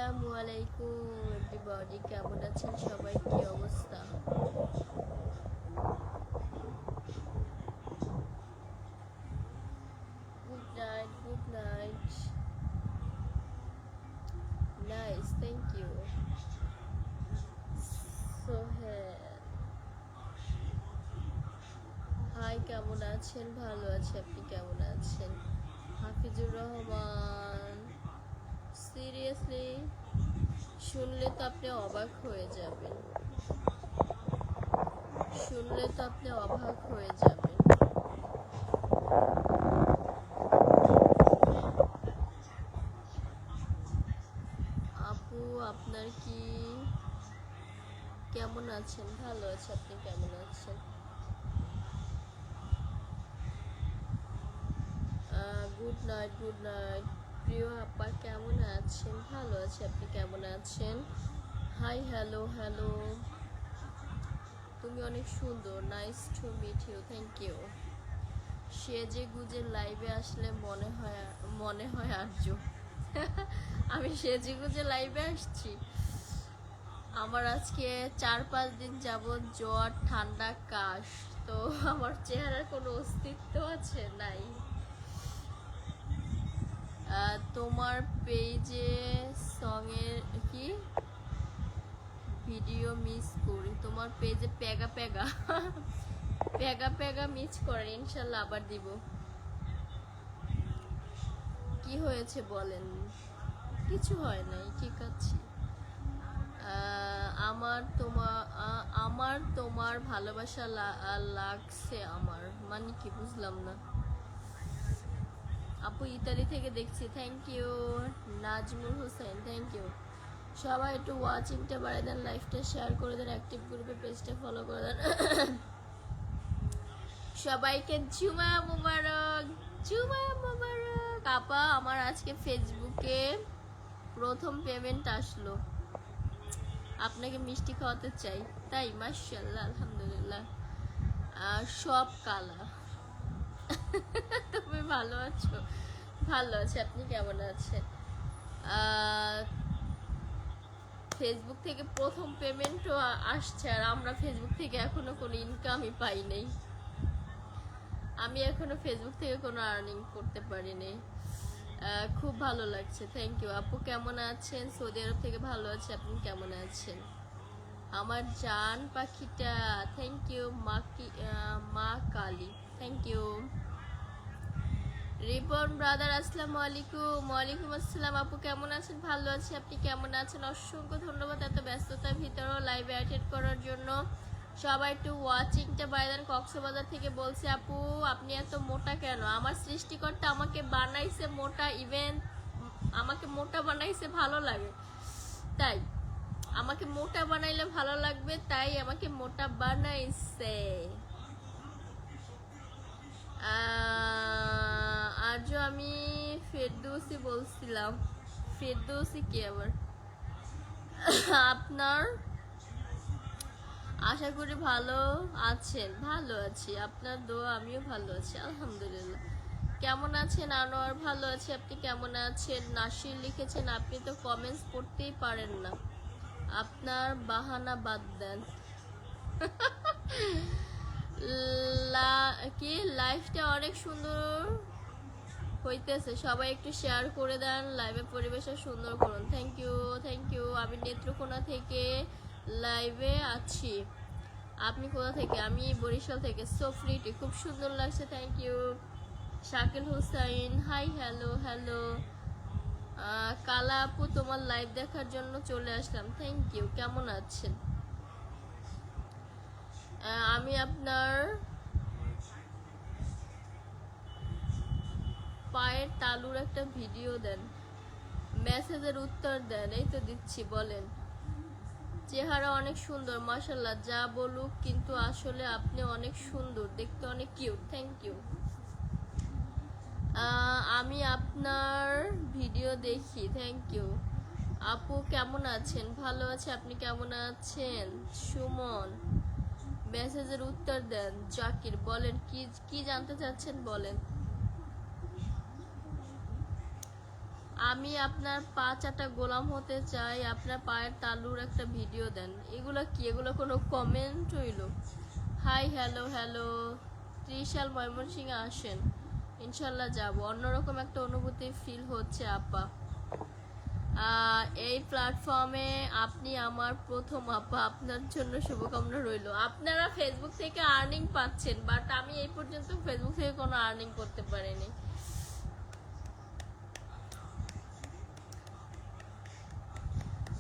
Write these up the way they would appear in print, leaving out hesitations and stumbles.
আসসালামু আলাইকুম এভরিবডি, কেমন আছেন সবাই? কি অবস্থা? Good night, good night. Nice, thank you. Sohel hi, কেমন আছেন? ভালো আছি, আপনি কেমন আছেন? হাফিজুর রহমান, সিরিয়াসলি শুনলে তো আপনি অবাক হয়ে যাবেন, শুনলে তো আপনি অবাক হয়ে যাবেন। আপু আপনার কি কেমন আছেন? ভালো আছে, আপনি কেমন আছেন? Good night, good night. প্রিয় আপা কেমন আছেন? ভালো আছে, আপনি কেমন আছেন? Hi, hello hello. তুমি অনেক সুন্দর, nice to meet you, thank you. সেজে গুজে লাইভে আসলে মনে হয় আর্য। আমি সেজে গুজে লাইভে আসছি? আমার আজকে 4-5 দিন যাবৎ জ্বর, ঠান্ডা, কাশ, তো আমার চেহারার কোনো অস্তিত্ব আছে? নাই। তোমার পেজে সঙের কি ভিডিও মিস করি, তোমার পেজে Pega Pega Pega Pega miss করে, ইনশাল্লাহ আবার দিব। কি হয়েছে বলেন? কিছু হয় নাই, ঠিক আছে। আমার তোমার ভালোবাসা লাগছে আমার, মানে কি বুঝলাম না। আপু ইতালি থেকে দেখছি, thank you. Nazmul Hossain, thank you. সবাই একটু ওয়াচিংটা বাড়িয়ে দেন, লাইভটা শেয়ার করে দেন, অ্যাক্টিভ গ্রুপে পেজটা ফলো করে দেন। সবাইকে জুমা মুবারক, জুমা মুবারক। আপা আমার আজকে ফেসবুকে প্রথম পেমেন্ট আসলো, আপনাকে মিষ্টি খাওয়াতে চাই। তাই? মাশাআল্লাহ, আলহামদুলিল্লাহ। সব কালা। তুমি ভালো আছো? ভালো আছে, আপনি কেমন আছেন? ফেসবুক থেকে প্রথম পেমেন্টও আসছে, আর আমরা ফেসবুক থেকে এখনো কোনো ইনকামই পাই নাই। আমি এখনো ফেসবুক থেকে কোনো আর্নিং করতে পারিনি। খুব ভালো লাগছে, থ্যাংক ইউ। আপু কেমন আছেন? সৌদি আরব থেকে ভালো আছে, আপনি কেমন আছেন? আমার জান পাখিটা, থ্যাংক ইউ। মা Kali, thank you. Ripon brother, আসসালামু আলাইকুম। ওয়ালাইকুম আসসালাম। আপু কেমন আছেন? ভালো আছি, আপনি কেমন আছেন? অসংখ্য ধন্যবাদ এত ব্যস্ততার ভিতরেও লাইভে অ্যাটেন্ড করার জন্য। সবাই একটু ওয়াচিংটা বাইরে। কক্সবাজার থেকে বলছে, আপু আপনি এত মোটা কেন? আমার সৃষ্টিকর্তা আমাকে বানাইছে মোটা, ইভেন আমাকে মোটা বানাইছে ভালো লাগে, তাই আমাকে মোটা বানাইলে ভালো লাগবে, তাই আমাকে মোটা বানাইছে। আজ আমি ফেরদৌসি বলছিলাম। ফেরদৌসি কি আবার? আপনার আশা করি ভালো আছেন। ভালো আছি, আপনার দোয়া আমিও ভালো আছি, আলহামদুলিল্লাহ। কেমন আছেন আনোয়ার? ভালো আছি, আপনি কেমন আছেন? নাসির লিখেছেন, আপনি তো কমেন্টস করতেই পারেন না, আপনার বাহানা বাদ দেন। কি লাইফটা অনেক সুন্দর হইতেছে, সবাই একটু শেয়ার করে দেন, লাইভে পরিবেশটা সুন্দর করুন। Thank you, thank you. আমি নেত্রকোনা থেকে লাইভে আছি, আপনি কোথা থেকে? আমি বরিশাল থেকে। সোফ্রিটি, খুব সুন্দর লাগছে, thank you. Shakil Hussain, hi, hello hello. কালা আপু তোমার লাইভ দেখার জন্য চলে আসলাম, থ্যাংক ইউ। কেমন আছেন? আমি আপনার পায়ের তালুর একটা ভিডিও দেন, মেসেজের উত্তর দেন। এই তো দিচ্ছি, বলেন। চেহারা অনেক সুন্দর, মাশাল্লাহ, যা বলুক, কিন্তু আসলে আপনি অনেক সুন্দর, দেখতে অনেক কিউট, থ্যাংক ইউ। আমি আপনার ভিডিও দেখি, থ্যাংক ইউ। আপু কেমন আছেন? ভালো আছে, আপনি কেমন আছেন? সুমন, মেসেজের উত্তর দেন। জাকির, বলেন কি জানতে চাচ্ছেন, বলেন। আমি আপনার পা চাটা গোলাম হতে চাই, আপনার পায়ের তালুর একটা ভিডিও দেন। এগুলো কি? এগুলো কোনো কমেন্ট হইল? High, hello hello. ত্রিশাল ময়মনসিংহে আসেন, ইনশাল্লাহ যাব। অন্যরকম একটা অনুভূতি ফিল হচ্ছে আপা। এই প্ল্যাটফর্মে আপনি আমার প্রথম আপা, আপনার জন্য শুভকামনা রইল। আপনারা ফেসবুক থেকে আর্নিং পাচ্ছেন, বাট আমি এই পর্যন্ত ফেসবুক থেকে কোনো আর্নিং করতে পারিনি।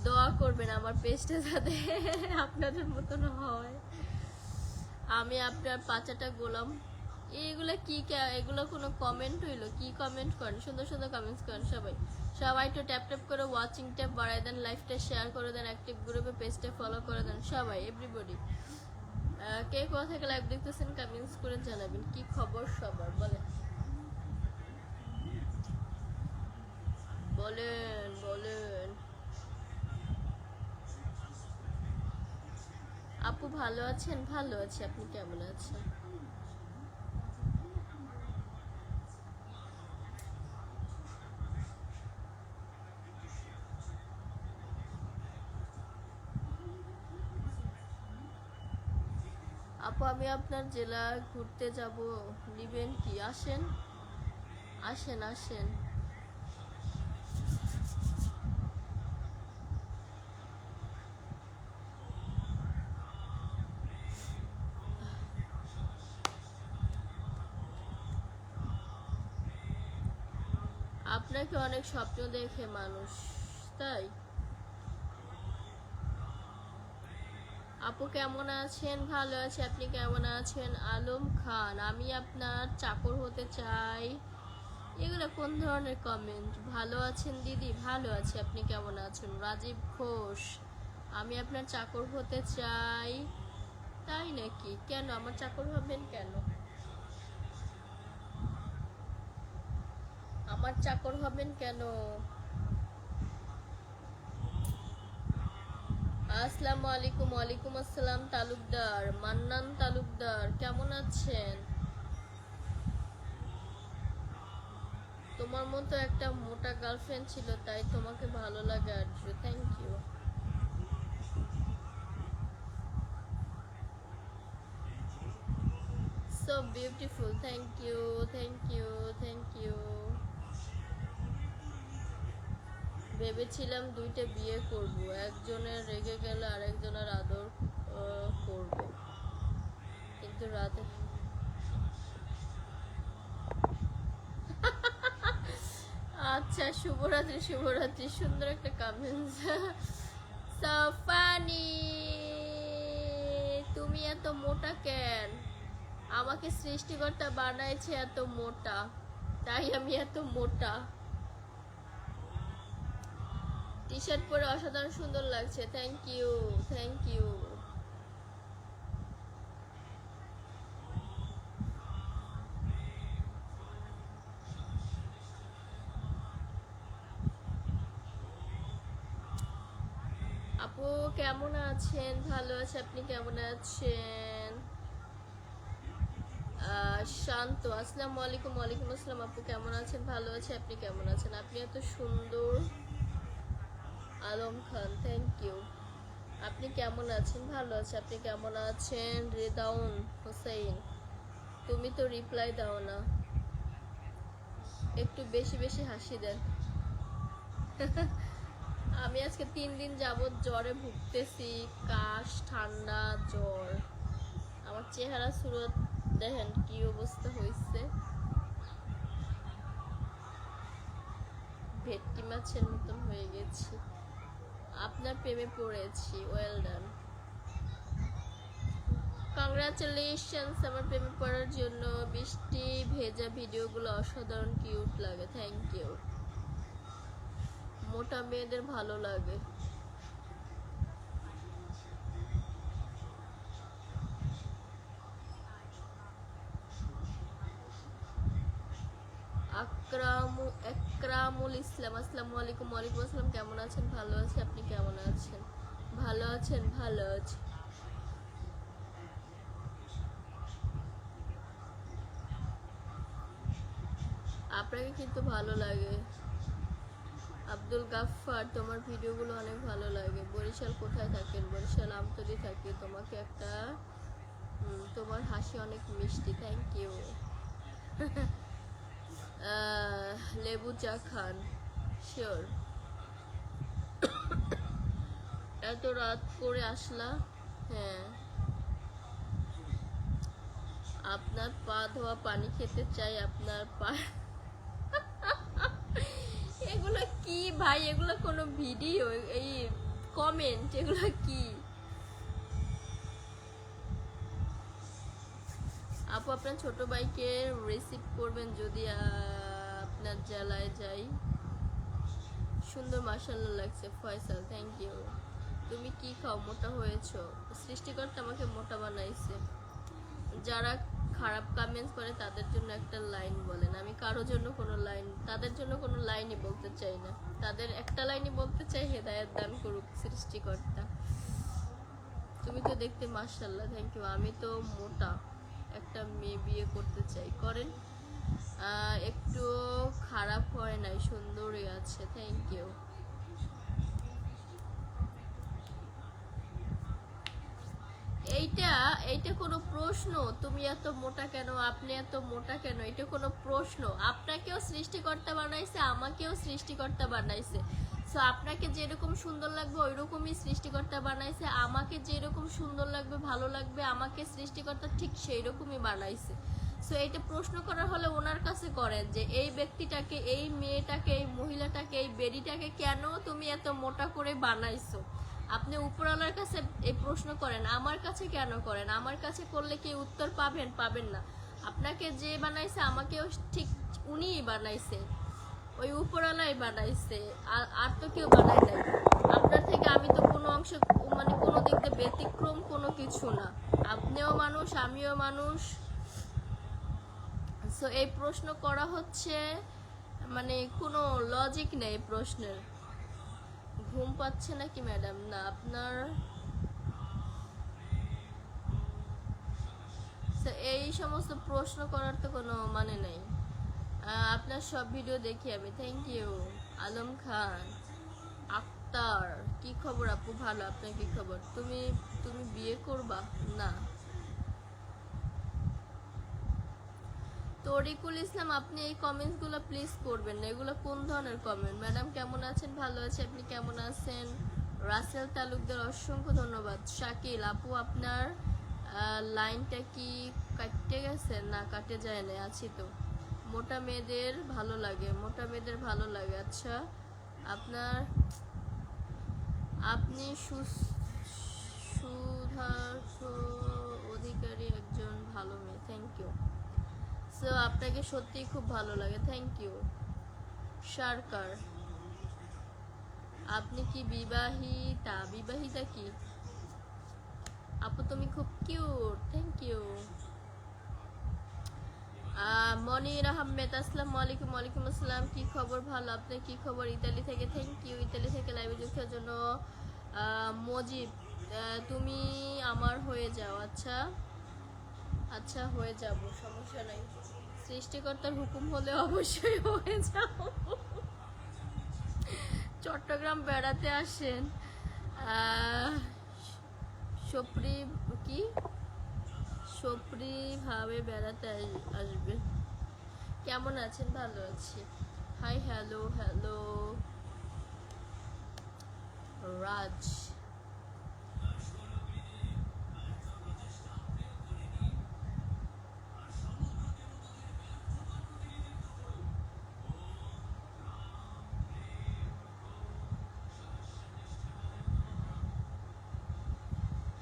দোয়া করবেন আমার পেজটা যাতে আপনাদের মতন হয়। আমি আপনার পাচাটা গোলাম। এগুলো কি? এগুলো কোনো কমেন্ট হইলো? কি কমেন্ট করেন? সুন্দর সুন্দর কমেন্টস করেন সবাই। সবাই একটু ট্যাপ ট্যাপ করে ওয়াচিং ট্যাপ বাড়াই দেন, লাইভটা শেয়ার করে দেন, অ্যাক্টিভ গ্রুপে পেজটা ফলো করে দেন সবাই, এভরিবডি। কে কোথা থেকে লাইভ দেখতেছেন কমেন্টস করে জানাবেন। কি খবর সবার বলেন বলেন বলেন। আপু ভালো আছেন? ভালো আছি, আপনি কেমন আছেন? আপু আমি আপনার জেলা ঘুরতে যাব, নিবেন কি? আসেন আসেন আসেন। আপনাকে অনেক স্বপ্ন দেখে মানুষ, তাই? আপু কেমন আছেন? ভালো আছি, আপনি কেমন আছেন? আলম খান, আমি আপনার চাকর হতে চাই। এগুলো কোন ধরনের কমেন্ট? ভালো আছেন দিদি? ভালো আছি, আপনি কেমন আছেন? রাজীব ঘোষ, আমি আপনার চাকর হতে চাই। তাই নাকি? কেন আমার চাকর হবেন কেন? আমার চাকর হবেন কেন? আসসালামু আলাইকুম। ওয়ালাইকুম আসসালাম। তালুকদার, মান্নান তালুকদার, কেমন আছেন? তোমার মতো একটা মোটা গার্লফ্রেন্ড ছিল, তাই তোমাকে ভালো লাগে Arzu. Thank you. So beautiful. Thank you thank you thank you. ভেবেছিলাম দুইটা বিয়ে করব, একজনের রেগে গেলে আরেকজনের আদর করব, কিন্তু রাতে আচ্ছা, শুভরাত্রি শুভরাত্রি। সুন্দর একটা কমেন্টস। সাফানি, তুমি এত মোটা কেন? আমাকে সৃষ্টিকর্তা বানাইছে এত মোটা, তাই আমি এত মোটা। টি শার্ট পরে অসাধারণ সুন্দর লাগছে। Thank you thank you. আপু কেমন আছেন? ভালো আছে, আপনি কেমন আছেন? শান্ত, আসসালামু আলাইকুম। ওয়ালাইকুম আসসালাম। আপু কেমন আছেন? ভালো আছে, আপনি কেমন আছেন? আপনি এত সুন্দর। Alam Khan, thank you. আপনি কেমন আছেন? ভালো আছে, আপনি কেমন আছেন? রেদাউন হোসেন, তুমি তো রিপ্লাই দাও না, একটু বেশি বেশি হাসি দেন। আমি আজকে 3 দিন যাবৎ জ্বরে ভুগতেছি, কাশ, ঠান্ডা, জ্বর। আমার চেহারা সুরত দেখেন কি অবস্থা হয়েছে, ভেটকি মাছের মতন হয়ে গেছি। আপনার প্রেমে পড়েছি, ওয়েল ডান। কংগ্রাচুলেশনস আমার প্রেমে পড়ার জন্য। বৃষ্টি ভেজা ভিডিওগুলো অসাধারণ কিউট লাগে। Thank you. মোটা মেয়েদের ভালো লাগে। একরামুল ইসলাম, আসসালামু আলাইকুম। ওয়ালাইকুম আসসালাম। কেমন আছেন? ভালো আছে, আপনি কেমন আছেন? ভালো আছেন? ভালো আছে। আপনাকে কিন্তু ভালো লাগে। আব্দুল গাফফার, তোমার ভিডিওগুলো অনেক ভালো লাগে। বরিশাল কোথায় থাকেন? বরিশাল আমতলী থাকি। তোমাকে একটা তোমার হাসি অনেক মিষ্টি, থ্যাংক ইউ। লেবু চা খান? শিওর। এত রাত করে আসলা? হ্যাঁ। আপনার পা ধোয়া পানি খেতে চাই, আপনার পা। এগুলো কি ভাই? এগুলো কোনো ভিডিও? এই কমেন্ট এগুলো কি? আপু আপনার ছোট ভাইকে রিসিভ করবেন যদি আপনার জেলায় যাই। সুন্দর মাশাআল্লাহ লাগছে ফয়সাল, থ্যাংক ইউ। তুমি কি খাও? মোটা হয়েছো? সৃষ্টিকর্তা আমাকে মোটা বানাইছে। যারা খারাপ কমেন্টস করে তাদের জন্য একটা লাইন বলেন। আমি কারো জন্য কোনো লাইন, তাদের জন্য কোনো লাইনই বলতে চাই না। তাদের একটা লাইনই বলতে চাই, হেদায়েত দান করুক সৃষ্টিকর্তা। তুমি তো দেখতে মাশাআল্লাহ, থ্যাংক ইউ। আমি তো মোটা, একটা মেয়ে বিয়ে করতে চাই। করেন। একটু খারাপ হয় নাই, সুন্দরই আছে, থ্যাংক ইউ। এইটা কোনো প্রশ্ন? তুমি এত মোটা কেন, আপনি এত মোটা কেন, এটা কোনো প্রশ্ন? আপনাকেও সৃষ্টিকর্তা বানাইছে, আমাকেও সৃষ্টিকর্তা বানাইছে। সো আপনাকে যেরকম সুন্দর লাগবে ওই রকমই সৃষ্টিকর্তা বানাইছে, আমাকে যেরকম সুন্দর লাগবে ভালো লাগবে আমাকে সৃষ্টিকর্তা ঠিক সেই রকমই বানাইছে। সো এইটা প্রশ্ন করা হলে ওনার কাছে করেন যে এই ব্যক্তিটাকে, এই মেয়েটাকে, এই মহিলাটাকে, এই বেডিটাকে কেন তুমি এত মোটা করে বানাইছো। আপনি উপরওয়ালার কাছে এই প্রশ্ন করেন, আমার কাছে কেন করেন? আমার কাছে করলে কি উত্তর পাবেন? পাবেন না। আপনাকে যে বানাইছে আমাকেও ঠিক উনিই বানাইছে, ওই উপরওয়ালাই বানাইছে, আর তো কেউ বানায় নাই। আপনার থেকে আমি তো কোনো অংশ, মানে কোনো দিক দিয়ে ব্যতিক্রম কোনো কিছু না। আপনিও মানুষ, আমিও মানুষ। সো এই প্রশ্ন করা হচ্ছে, মানে কোনো লজিক নেই প্রশ্নের। ঘুম পাচ্ছে নাকি ম্যাডাম? না, আপনার এই সমস্ত প্রশ্ন করার তো কোনো মানে নেই। আপনার সব ভিডিও দেখি আমি, থ্যাংক ইউ। আলম খান আক্তার, কি খবর আপু? ভালো, আপনার কি খবর? তুমি তুমি বিয়ে করবা? না। তরিকুল ইসলাম, আপনি এই কমেন্টসগুলো প্লিজ করবেন না। এগুলো কোন ধরনের কমেন্ট? ম্যাডাম কেমন আছেন? ভালো আছে, আপনি কেমন আছেন? রাসেল তালুকদার, অসংখ্য ধন্যবাদ। শাকিল আপু, আপনার লাইনটা কি কাটতে গেছে? না, কাটে যায় না, আছি তো। মোটা মেয়েদের ভালো লাগে, মোটা মেয়েদের ভালো লাগে। আচ্ছা, আপনার, আপনি সুধার্থ অধিকারী একজন ভালো মেয়ে, থ্যাংক ইউ। সো আপনাকে সত্যিই খুব ভালো লাগে, থ্যাংক ইউ। সরকার, আপনি কি বিবাহিতা? বিবাহিতা কি আপু? তুমি খুব কিউট, থ্যাংক ইউ। মনির আহমেদ, আসসালামু আলাইকুম। ওয়ালাইকুম আসসালাম, কি খবর? ভালো, আপনার কি খবর? ইতালি থেকে, থ্যাংক ইউ। ইতালি থেকে লাইভে যুক্ত হওয়ার জন্য। মজিব, তুমি আমার হয়ে যাও। আচ্ছা আচ্ছা, হয়ে যাব, সমস্যা নাই। সৃষ্টিকর্তার হুকুম হলে অবশ্যই হয়ে যাব। চট্টগ্রাম বেড়াতে আসেন। সপ্রি কি সপ্রি ভাবে বেড়াতে আসবে। কেমন আছেন? ভালো আছি। Hi, hello hello. Raj,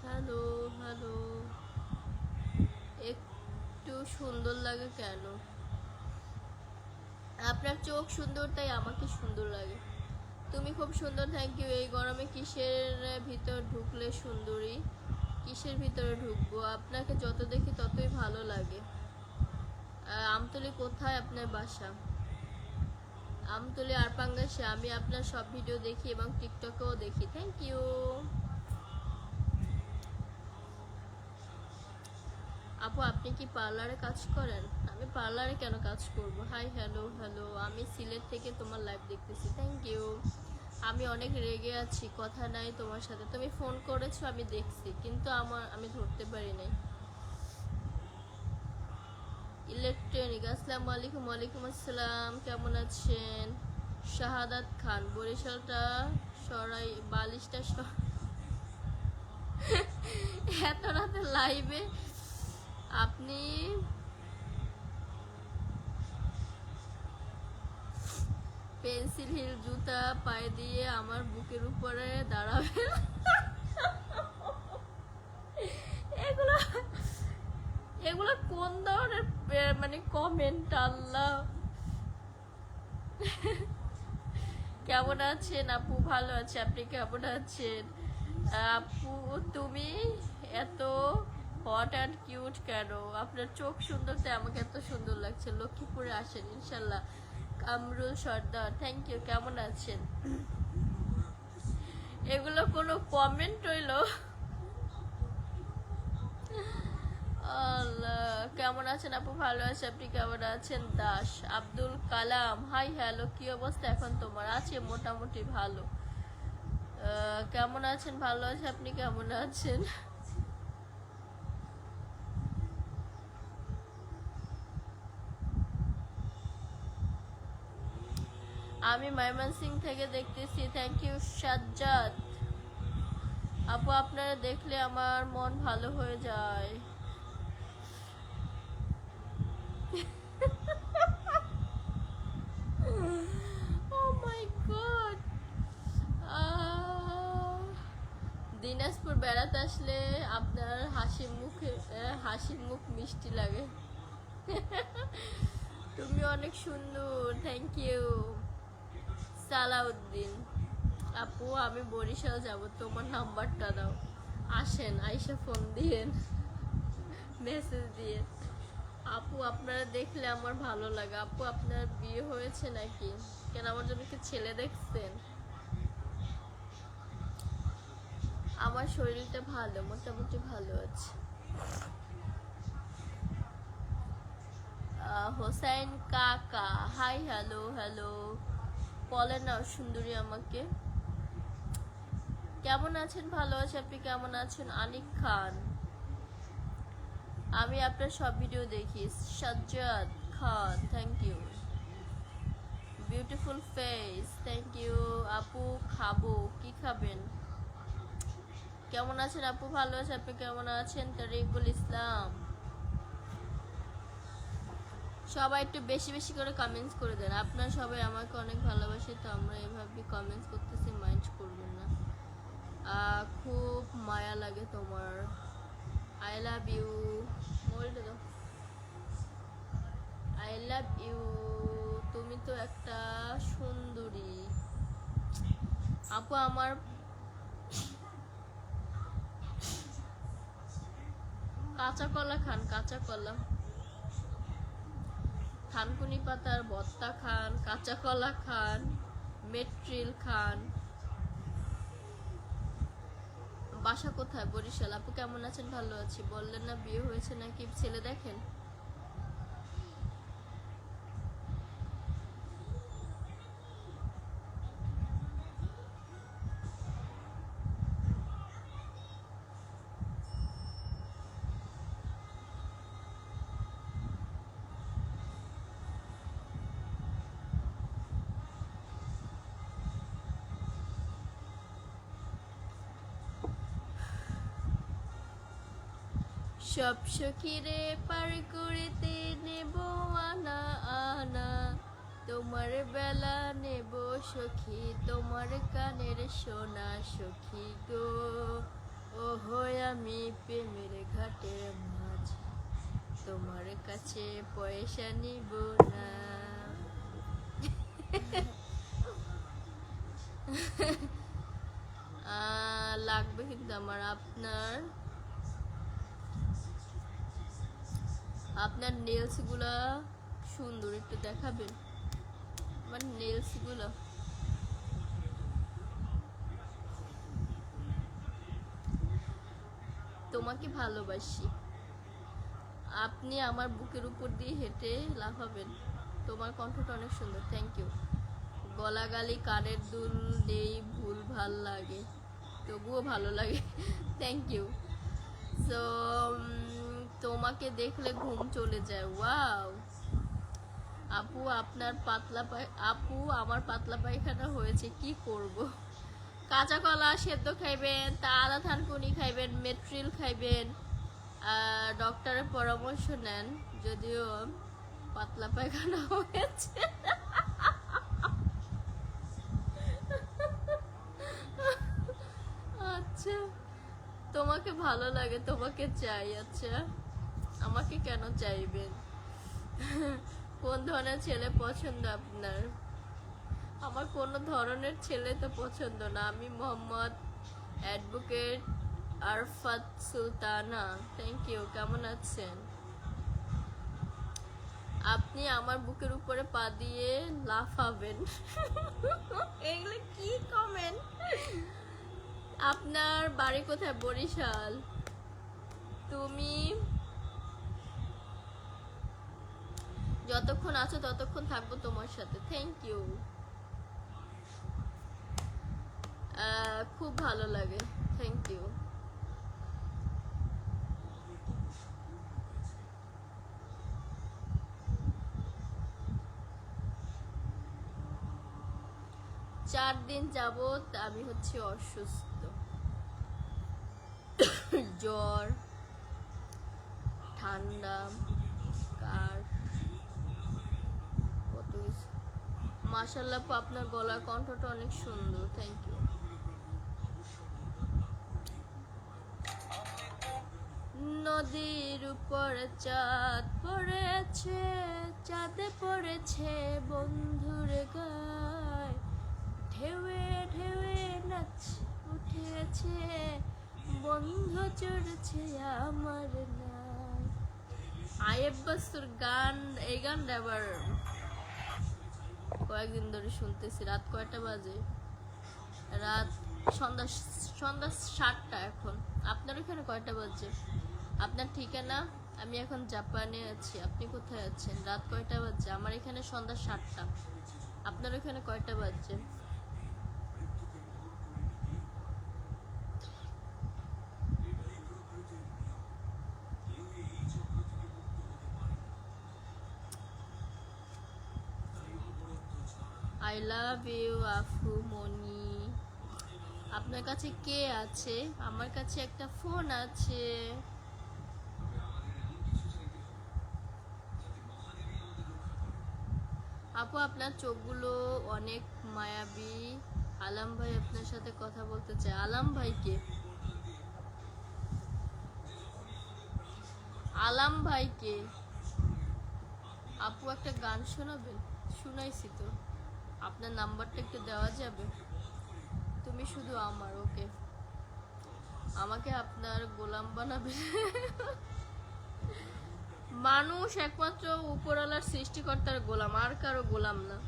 hello hello. একটু সুন্দর লাগে কেন? আপনার চোখ সুন্দর, তাই আমাকে সুন্দর লাগে। তুমি খুব সুন্দর, থ্যাংক ইউ। এই গরমে কিসের ভিতর ঢুকলে সুন্দরী? কিসের ভিতরে ঢুকবো? আপনাকে যত দেখি ততই ভালো লাগে। আমতলী কোথায় আপনার বাসা? আমতলী আরপাঙ্গাসে। আমি আপনার সব ভিডিও দেখি এবং টিকটকেও দেখি, থ্যাংক ইউ। আপু আপনি কি পার্লারে কাজ করেন? আমি আমি পার্লারে কেন কাজ করব? হাই হ্যালো হ্যালো, আমি সিলেট থেকে তোমার লাইভ দেখতেছি, থ্যাংক ইউ। আমি অনেক রেগে আছি, কথা নাই তোমার সাথে। তুমি ফোন করেছো আমি দেখছি, কিন্তু আমি ধরতে পারি নাই। ইলেকট্রনিক, আসসালামু আলাইকুম। ওয়ালাইকুম আসসালাম, কেমন আছেন? শাহাদাত খান, বরিশালটা সরাই, বালিশটা এত রাতে লাইভে আপনি পেন্সিল হিল জুতা পায়ে দিয়ে আমার বুকের উপরে দাঁড়াবেন? এগুলো এগুলো কোন ধরনের মানে কমেন্ট? আল্লাহ। কেমন আছেন আপু? ভালো আছে, আপনি কেমন আছেন? আপু তুমি এত হট অ্যান্ড কিউট কেন? আপনার চোখ সুন্দর, তাই আমাকে এত সুন্দর লাগছে। লক্ষ্মীপুরে আসেন ইনশাল্লাহ। কামরুল সর্দার, থ্যাংক ইউ। কেমন আছেন? এগুলো কোনো কমেন্ট হইল? আল্লাহ। কেমন আছেন আপু? ভালো আছে, আপনি কেমন আছেন? দাস আব্দুল কালাম, হাই হ্যালো, কি অবস্থা এখন তোমার? আছে মোটামুটি ভালো। কেমন আছেন? ভালো আছে, আপনি কেমন আছেন? আমি ময়মনসিং থেকে দেখতেছি, থ্যাংক ইউ সাজ্জাদ। আপু আপনারা দেখলে আমার মন ভালো হয়ে যায়। Oh my God! দিনাজপুর বেড়াতে আসলে আপনার হাসি মুখ মিষ্টি লাগে। তুমি অনেক সুন্দর, থ্যাংক ইউ। সালাউদ্দিন, আপু আমি বরিশাল যাব, তোমার নাম্বারটা দাও। আসেন, আইসা ফোন দিয়েন, মেসেজ দিয়ে। আপু আপনারা দেখলে আমার ভালো লাগে। আপু আপনার বিয়ে হয়েছে নাকি? কেন আমার জন্য কি ছেলে দেখছেন? আমার শরীরটা ভালো, মোটামুটি ভালো আছে। হোসাইন কাকা, হাই হ্যালো হ্যালো, বলে না সুন্দরী আমাকে। কেমন আছেন? ভালো আছে, আপনি কেমন আছেন? আনিক খান, আমি আপনার সব ভিডিও দেখি। Sajjad Khan, thank you. Beautiful face, thank you. আপু খাবো, কি খাবেন? কেমন আছেন আপু? ভালো আছে, আপনি কেমন আছেন? তারিকুল ইসলাম, সবাই একটু বেশি বেশি করে কমেন্টস করে দেন। আপনারা সবাই আমাকে অনেক ভালোবাসে, তো আমরা এভাবে কমেন্টস করতেছি, মাইন্ড করবেন না। খুব মায়া লাগে তোমার, আই লাভ ইউ। বলতে দাও, আই লাভ ইউ। তুমি তো একটা সুন্দরী আপু। আমার কাঁচা কলা খান, কাঁচা কলা, থানকুনি পাতার ভর্তা খান, কাঁচা কলা খান, মেট্রিল খান। বাসা কোথায়? বরিশাল। আপু কেমন আছেন? ভালো আছি। বললেন না বিয়ে হয়েছে নাকি? ছেলে দেখেন। সব সখীরে পার করিতে নেব আনা আনা, তোমার বেলা নেব সখী, তোমার কানের সোনা সখী গো। ও হয় আমি প্রেমের ঘাটের মাঝে, তোমার কাছে পয়সা নিব না। লাগবে কিন্তু আমার। আপনার নেলস গুলা সুন্দর, একটু দেখাবেন আমার নেলস গুলো? তোমাকে ভালোবাসি। আপনি আমার বুকের উপর দিয়ে হেঁটে লাফাবেন। তোমার কণ্ঠটা অনেক সুন্দর, থ্যাংক ইউ। গলাগালি কানের দুল নেই, ভুল ভাল লাগে, তবুও ভালো লাগে, থ্যাংক ইউ। সো তোমাকে দেখলে ঘুম চলে যায়, ওয়াও। আপু আপনার আপু আমার পাতলা পায়খানা হয়েছে, কি করব? কাঁচা কলা সেদ্ধ খাইবেন, তা আদা থানকুনি খাইবেন, মেট্রিল খাইবেন, ডক্টরের পরামর্শ নেন। যদিও পাতলা পায়খানা হয়েছে। আচ্ছা, তোমাকে ভালো লাগে, তোমাকে চাই। আচ্ছা, আমাকে কেন চাইবেন? কোন ধরনের ছেলে পছন্দ আপনার? আমার কোনো ধরনের ছেলে তো পছন্দ না। আমি Mohammad advocate Arfat Sultana, thank you. কেমন আছেন? আপনি আমার বুকের উপরে পা দিয়ে লাফাবেন। এগুলো কি কমেন্ট? আপনার বাড়ি কোথায়? বরিশাল। তুমি যতক্ষণ আছো ততক্ষণ থাকবো তোমার সাথে, থ্যাংক ইউ। খুব ভালো লাগে, থ্যাংক ইউ। চার দিন যাবত আমি হচ্ছে অসুস্থ, জ্বর, ঠান্ডা, কাশ, কত কিছু। মাশাআল্লাহ, আপনার গলার কণ্ঠটা অনেক সুন্দর, থ্যাংক ইউ। নদীর উপরে চাঁদ পড়েছে, চাঁদে পড়েছে বন্ধুরে গায়, ঢেউয়ে ঢেউয়ে নাচ উঠেছে, বন্ধু চড়ছে আমার নাই। আয়েব বাস্তুর গান, এই গানটা আবার কয়েকদিন ধরে শুনতেছি। রাত কয়টা বাজে? রাত সন্ধ্যা 7টা এখন। আপনার ওখানে কয়টা বাজে? আপনার ঠিকানা? আমি এখন জাপানে আছি, আপনি কোথায় আছেন? রাত কয়টা বাজে? আমার এখানে সন্ধ্যা 7টা। আপনার ওখানে কয়টা বাজে? আই লাভ ইউ আফু মনি। আপনার কাছে কে আছে? আমার কাছে একটা ফোন আছে। আপু আপনার চোখগুলো অনেক মায়াবী। আলাম ভাই আপনার সাথে কথা বলতে চায়। আলাম ভাইকে? আলাম ভাইকে? আপু একটা গান শোনাবেন? শুনাইছি তো। আপনার নাম্বারটা একটু দেওয়া যাবে? তুমি শুধু আমার, ওকে। আমাকে আপনার গোলাম বানাবে? মানুষ একমাত্র উপরওয়ালার সৃষ্টিকর্তার গোলাম, আর কারো গোলাম না।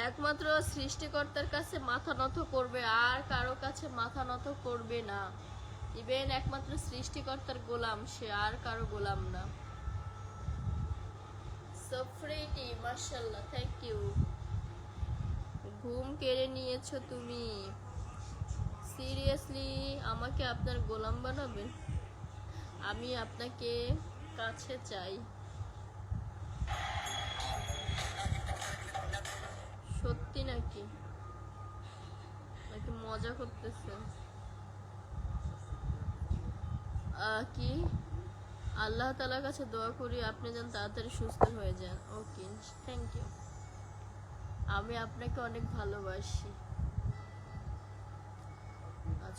একমাত্র সৃষ্টিকর্তার কাছে মাথা নত করবে, আর কারো কাছে মাথা নত করবে না। ইভেন একমাত্র সৃষ্টিকর্তার গোলাম সে, আর কারো গোলাম না। সফরেটি, মাশাআল্লাহ, থ্যাংক ইউ। ঘুম কেড়ে নিয়েছো তুমি। সিরিয়াসলি আমাকে আপনার গোলাম বানাবেন? আমি আপনাকে কাছে চাই। সত্যি নাকি? নাকি মজা করতেছেন? কি? আল্লাহ তাআলার কাছে দোয়া করি আপনি যেন তাড়াতাড়ি সুস্থ হয়ে যান। ওকে, থ্যাংক ইউ। আমি আপনাকে অনেক ভালোবাসি।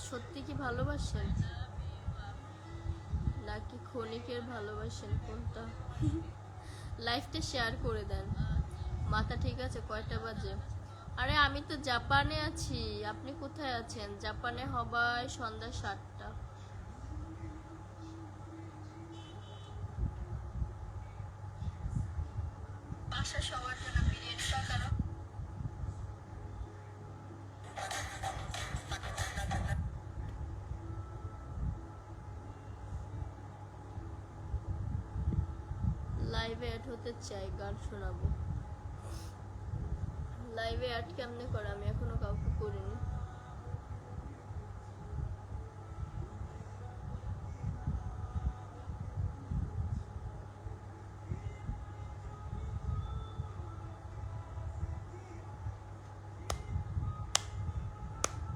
সত্যি কি ভালোবাসেন নাকি ক্ষণিকের ভালোবাসেন, কোনটা? লাইফটা শেয়ার করে দেন। মাথা ঠিক আছে? কয়টা বাজে? আরে আমি তো জাপানে আছি, আপনি কোথায় আছেন? জাপানে হবায় সন্ধ্যা 7টা। সবার জন্য পিরিয়ডটা কারণ লাইভে অ্যাড হতে চাই, গান শোনাবো। লাইভে অ্যাড কেমনে করে, আমি এখনো কাউকে করিনি।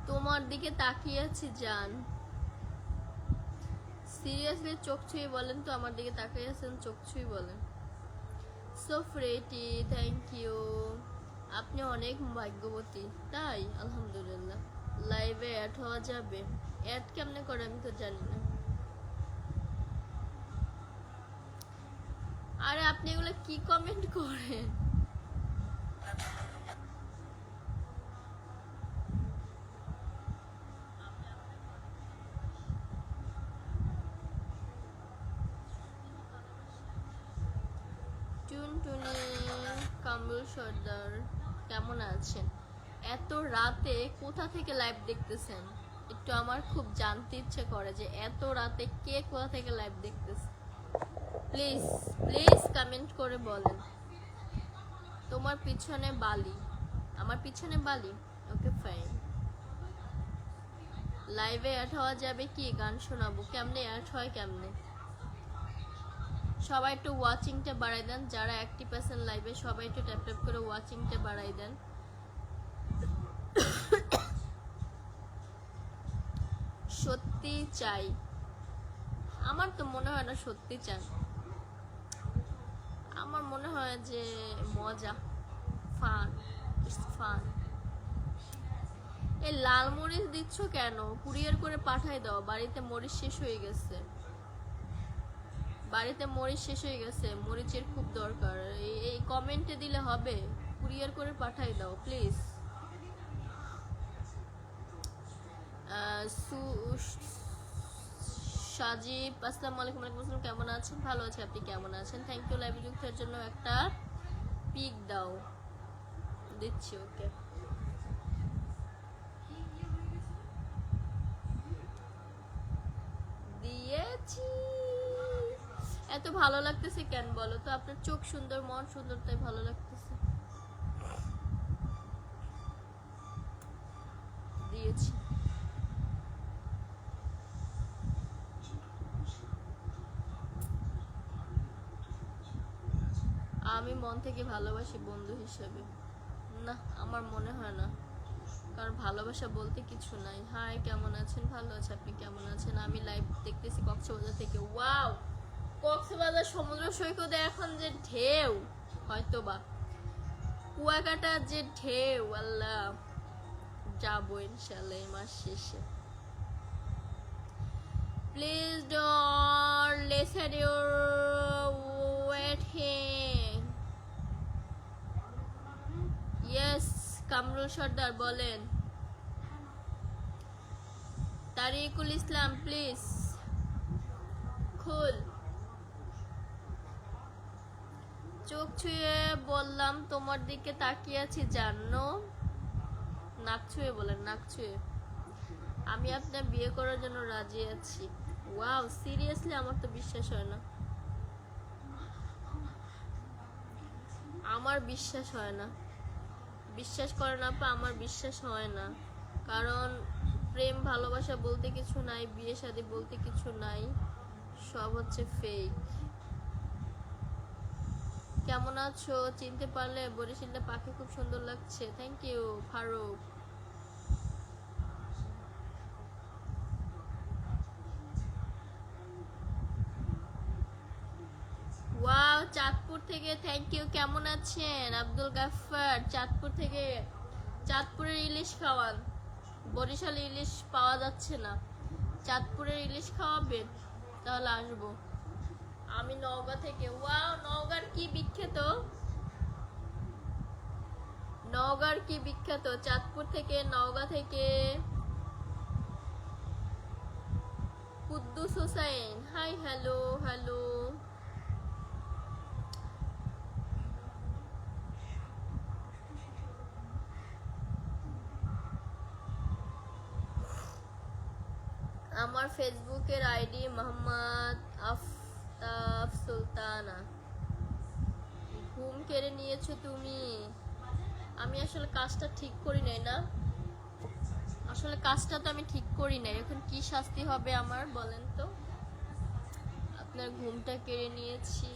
তোমার দিকে তাকিয়ে আছি জান, সিরিয়াসলি চোখ ছুঁয়ে বলেন তো, আমার দিকে তাকিয়ে আছেন চোখ ছুঁয়ে বলেন। So pretty, thank you. আপনি অনেক ভাগ্যবতী। তাই আলহামদুলিল্লাহ। লাইভে অ্যাড হওয়া যাবে? অ্যাড কেমনে করে আমি তো জানি না। আরে আপনি এগুলো কি কমেন্ট করেন? টুনটুনি কামরুল সর্দার কেমন আছেন? এত রাতে কোথা থেকে লাইভ দেখতেছেন? একটু আমার খুব জানতে ইচ্ছে করে যে এত রাতে কে কোথা থেকে লাইভ দেখতেছে। প্লিজ প্লিজ কমেন্ট করে বলেন। তোমার পিছনে বালি, আমার পিছনে বালি। Okay fine. লাইভে অ্যাড হওয়া যাবে কি? গান শোনাবো। কেমনে অ্যাড হয় কেমনে? সবাই একটু ওয়াচিংটা বাড়াই দেন, যারা 80% লাইভে সবাই একটু ট্যাপ ট্যাপ করে ওয়াচিংটা বাড়াই দেন। সত্যি চাই? আমার তো মনে হয় না সত্যি চান, আমার মনে হয় যে মজা, ফান, ফান। এই লাল মরিচ দিচ্ছ কেন? কুরিয়ার করে পাঠাই দাও, বাড়িতে মরিচ শেষ হয়ে গেছে। বাড়িতে মরিচ শেষ হয়ে গেছে, মরিচের খুব দরকার। এই কমেন্টে দিলে হবে? কুরিয়ার করে পাঠাই দাও প্লিজ। সাজিব, আসসালামু আলাইকুম। ওয়ালাইকুম আসসালাম। কেমন আছেন? ভালো আছি, আপনি কেমন আছেন? থ্যাংক ইউ লাইভে যুক্তের জন্য। একটা পিক দাও, দিচ্ছি। ওকে, দিয়েছি। এত ভালো লাগতেছে কেন বলো তো? আপনার চোখ সুন্দর, মন সুন্দর, তাই ভালো লাগতেছে। দিয়েছি। আমি মন থেকে ভালোবাসি বন্ধু হিসেবে? না, আমার মনে হয় না, কারণ ভালোবাসা বলতে কিছু নাই। হাই, কেমন আছেন? ভালো আছে, আপনি কেমন আছেন? আমি লাইভ দেখতেছি কক্সবাজার থেকে। ওয়াও, কক্সবাজার সমুদ্র সৈকতে এখন যে ঢেউ, হয়তো বা কুয়াকাটার যে ঢেউ, আল্লাহ, যাবো ইনশাল্লাহ এই মাস শেষে। Please don't listen your waiting. Yes, Kamrul Sardar বলেন। তারিকুল ইসলাম প্লিজ খুল। চোখ ছুঁয়ে বললাম তোমার দিকে তাকিয়ে আছি জানো। নাক ছুঁয়ে বলেন, নাক ছুঁয়ে। আমি আপনার বিয়ে করার জন্য রাজি আছি। Wow, seriously? আমার তো বিশ্বাস হয় না, আমার বিশ্বাস হয় না। বিশ্বাস করেন আপা, আমার বিশ্বাস হয় না। কারণ প্রেম ভালোবাসা বলতে কিছু নাই, বিয়ে শাদী বলতে কিছু নাই, সব হচ্ছে ফেক। কেমন আছো? চিনতে পারলে? বরিশালটা পাখি খুব সুন্দর লাগছে। Thank you Faruk. Wow, Chandpur থেকে থ্যাংক ইউ। কেমন আছেন? আব্দুল গাফফার চাঁদপুর থেকে। চাঁদপুরের ইলিশ খাওয়ান, বরিশালে ইলিশ পাওয়া যাচ্ছে না। চাঁদপুরের ইলিশ খাওয়াবেন? তাহলে আসবো। আমি নওগাঁ থেকে। ওয়াও, নওগাঁর কি বিখ্যাত? নওগাঁর কি বিখ্যাত? চাঁদপুর থেকে, নওগাঁ থেকে। Quddus Hossain, hi, hello hello. আমার ফেসবুকের আইডি মোহাম্মদ আফতাব সুলতানা। ঘুম কেড়ে নিয়েছো তুমি। আমি আসলে কাজটা ঠিক করি নাই না, আসলে কাজটা তো আমি ঠিক করি নাই, এখন কি শাস্তি হবে আমার বলেন তো। আপনার ঘুমটা কেড়ে নিয়েছি,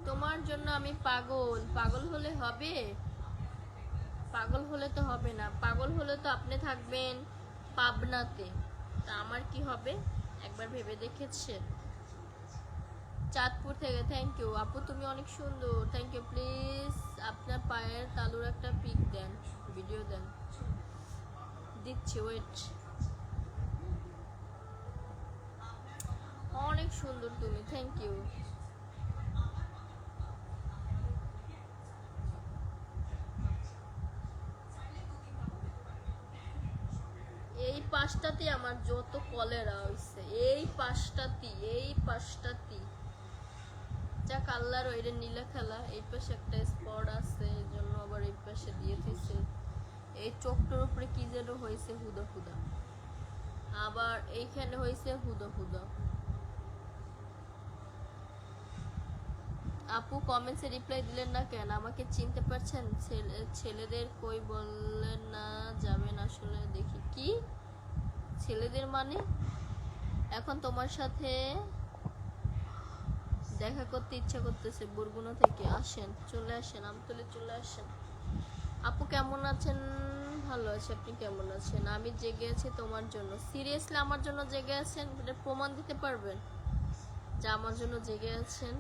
তোমার জন্য আমি পাগল। পাগল হলে হবে? পাগল হলে তো হবে না, পাগল হলে তো আপনি থাকবেন পাবনাতে, তা আমার কি হবে একবার ভেবে দেখেছেন? চাঁদপুর থেকে, থ্যাংক ইউ আপু, তুমি অনেক সুন্দর, থ্যাংক ইউ। প্লিজ আপনার পায়ের তালুর একটা পিক দেন, ভিডিও দেন। দিচ্ছি, ওয়েট। অনেক সুন্দর তুমি, থ্যাংক ইউ। এই পাঁচটাতে আমার যত কলেরা হইছে, এই পাঁচটাতে যাক আল্লাহর ওইটা নীলা খেলা। এই পাশে একটা স্পট আছে, এই জন্য আবার এই পাশে দিয়ে দিছে। এই চোখটার উপরে কি যেন হয়েছে হুদা হুদা, আবার এইখানে হয়েছে হুদা হুদা। আপু কমেন্টসে রিপ্লাই দিলেন না কেন? আমাকে চিনতে পারছেন? ছেলেদের কই বললেন না যাবেন, আসলে দেখি কি ছেলেদের মানে। এখন তোমার সাথে দেখা করতে ইচ্ছা করতেছে, বরগুনা থেকে আসেন, চলে আসেন, আমতলে চলে আসেন। আপু কেমন আছেন? ভালো আছে, আপনি কেমন আছেন? আমি জেগে আছি তোমার জন্য। সিরিয়াসলি আমার জন্য জেগে আছেন? এটা প্রমাণ দিতে পারবেন যে আমার জন্য জেগে আছেন?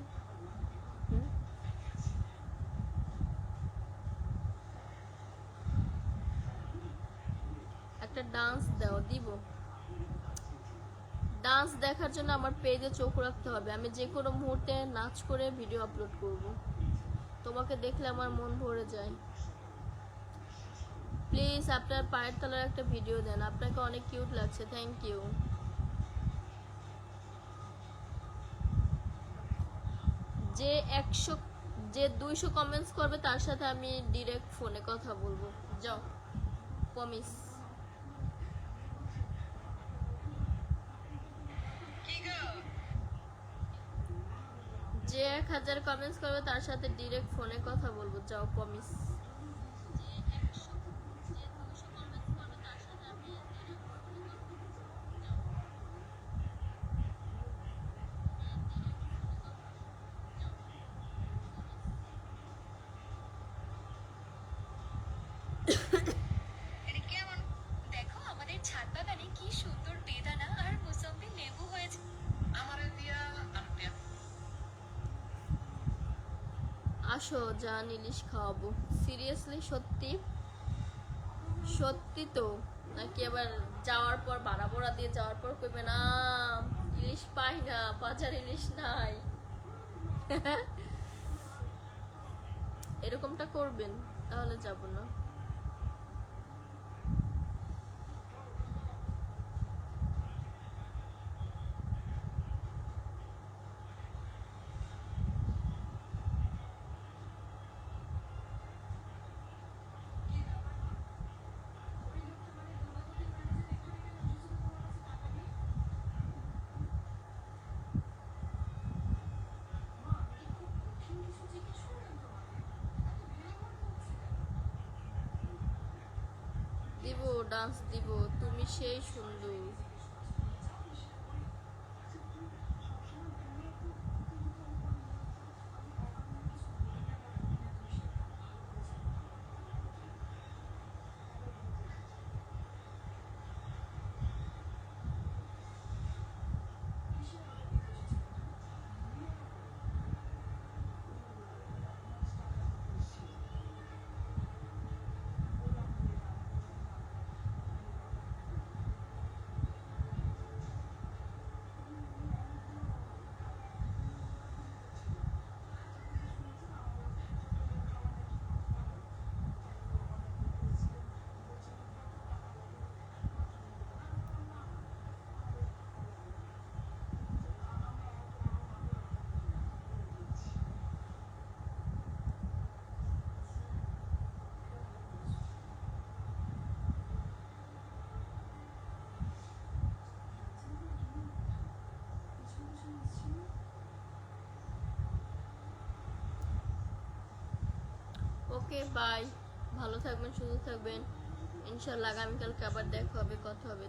একটা ডান্স দাও, দিব। ডান্স দেখার জন্য আমার পেজে চোখ রাখতে হবে, আমি যে কোনো মুহূর্তে নাচ করে ভিডিও আপলোড করব। তোমাকে দেখলে আমার মন ভরে যায়। প্লিজ আপনার পায়ের তলার একটা ভিডিও দেন, আপনাকে অনেক কিউট লাগছে, থ্যাংক ইউ। যে 100 যে 200 কমেন্টস করবে তার সাথে আমি ডিরেক্ট ফোনে কথা বলবো, যাও, প্রমিস। যে 1000 কমেন্টস করবে তার সাথে ডিরেক্ট ফোনে কথা বলবো, যাও, প্রমিস। আসো জান, ইলিশ খাওয়াবো। সিরিয়াসলি? সত্যি? সত্যি তো? নাকি আবার যাওয়ার পর ভাড়া ভরা দিয়ে যাওয়ার পর কইবে না ইলিশ পাই না, বাজার ইলিশ নাই? এরকমটা করবেন? তাহলে যাব না। দিব, ডান্স দিব, তুমি সেই সুন্দর। ওকে বাই, ভালো থাকবেন, সুস্থ থাকবেন। ইনশাল্লাহ আগামীকালকে আবার দেখা হবে, কথা হবে।